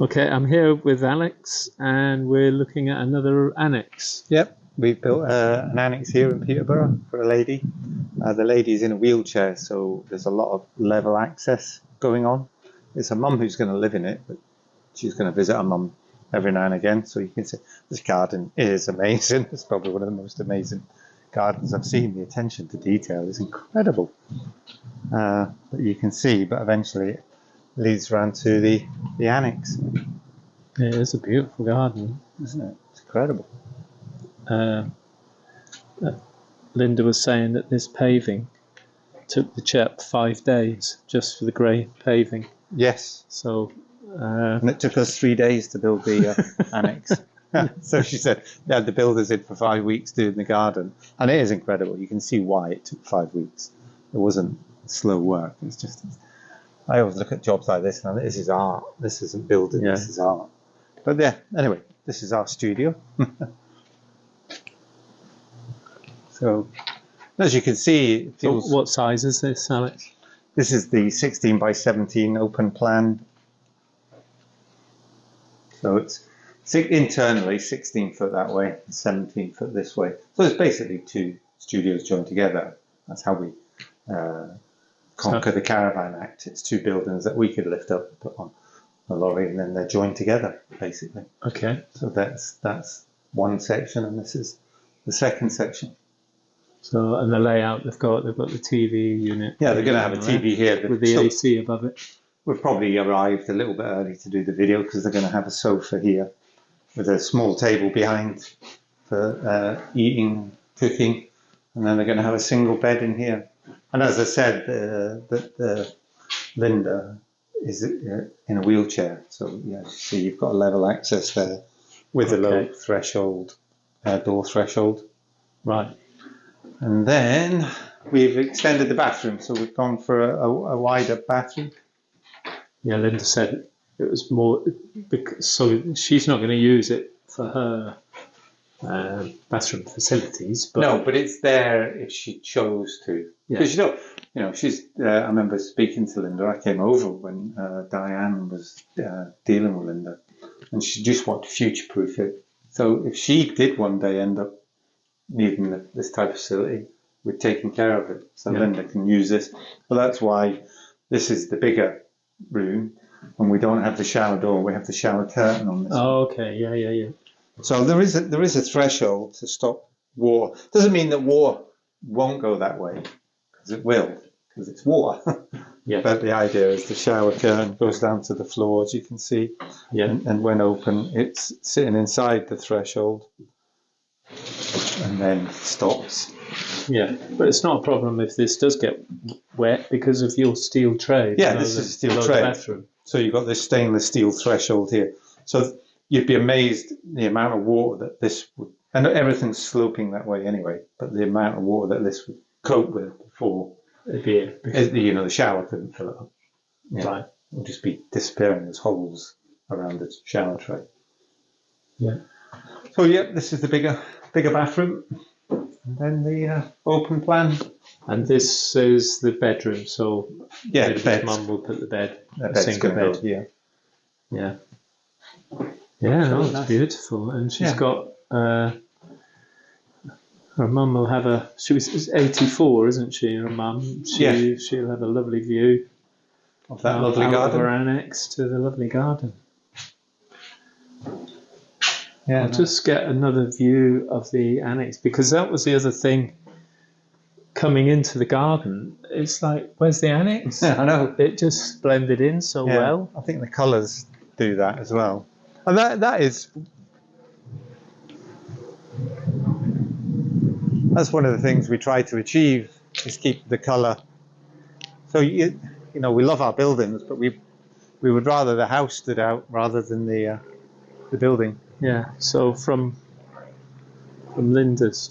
Okay, I'm here with Alex, and we're looking at another annex. Yep, we've built an annex here in Peterborough for a lady. The lady's in a wheelchair, so there's a lot of level access going on. It's a mum who's going to live in it, but she's going to visit her mum every now and again. So you can see this garden is amazing. It's probably one of the most amazing gardens I've seen. The attention to detail is incredible. But you can see, but eventually it leads around to the annex. It is a beautiful garden, Isn't it? It's incredible. Linda was saying that this paving took the chap 5 days just for the grey paving. Yes. So, and it took us 3 days to build the annex. So she said they had the builders in for 5 weeks doing the garden, and it is incredible. You can see why it took 5 weeks. It wasn't slow work. It's just, I always look at jobs like this and this is art. This isn't building. Yeah. This is art. But yeah, anyway, this is our studio. So, as you can see, it feels, what size is this, Alex? This is the 16 by 17 open plan. So it's internally 16 foot that way, and 17 foot this way. So it's basically two studios joined together. That's how we conquer the Caravan Act. It's two buildings that we could lift up and put on a lorry, and then they're joined together, basically. Okay. So that's one section, and this is the second section. So, and the layout they've got the TV unit. Yeah, they're going to have a TV here with the AC above it. We've probably arrived a little bit early to do the video because they're going to have a sofa here with a small table behind for eating, cooking, and then they're going to have a single bed in here. And as I said, Linda is in a wheelchair, so yeah, so you've got level access there with a low threshold, door threshold. Right. And then we've extended the bathroom, so we've gone for a wider bathroom. Yeah, Linda said it was more because so she's not going to use it for her bathroom facilities. But no, but it's there if she chose to. Because you know, she's. I remember speaking to Linda. I came over when Diane was dealing with Linda, and she just wanted to future-proof it. So if she did one day end up needing this type of facility, we're taking care of it. So Linda can use this. Well, that's why this is the bigger room, and we don't have the shower door. We have the shower curtain on this. Oh, okay. Yeah. So there is a threshold to stop water. Doesn't mean that water won't go that way, because it will, because it's water. Yeah. But the idea is the shower curtain goes down to the floor, as you can see. Yeah. And when open, it's sitting inside the threshold, and then stops. Yeah, but it's not a problem if this does get wet because of your steel tray. Yeah, this is a steel tray. Bathroom. So you've got this stainless steel threshold here. So you'd be amazed the amount of water that this would, and everything's sloping that way anyway, but the amount of water that this would cope with before, the shower couldn't fill it up. Yeah. Right. It would just be disappearing as holes around the shower tray. Yeah. So this is the bigger bathroom. And then the open plan. And this is the bedroom, so the bed. Mum will put the bed, a single bed. Yeah, it's beautiful. And she's got, her mum will have she's 84, isn't she, her mum? She'll have a lovely view of that lovely garden. Of her annex to the lovely garden. Yeah, I'll just get another view of the annex, because that was the other thing coming into the garden. It's like, where's the annex? I know. It just blended in so well. I think the colours do that as well. And that's one of the things we try to achieve, is keep the colour. So, we love our buildings, but we would rather the house stood out rather than the building. Yeah, so from Linda's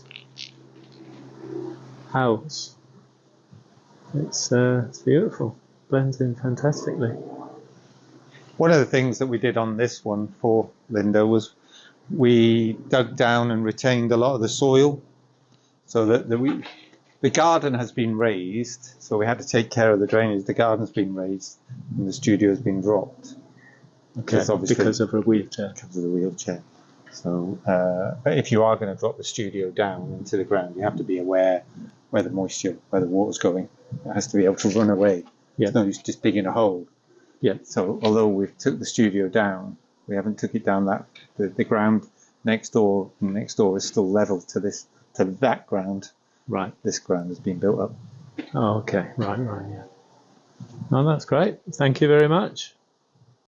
house, it's beautiful, blends in fantastically. One of the things that we did on this one for Linda was we dug down and retained a lot of the soil, so that the garden has been raised, so we had to take care of the drainage. The garden's been raised and the studio has been dropped. Okay, obviously because of a wheelchair. because of the wheelchair. So, but if you are going to drop the studio down into the ground, you have to be aware where the water's going. It has to be able to run away. Yeah. It's no use just digging a hole. Yeah. So, although we've took the studio down, we haven't took it down the ground next door. Next door is still level to that ground. Right. This ground has been built up. Oh, okay. Right. Yeah. Oh, that's great. Thank you very much.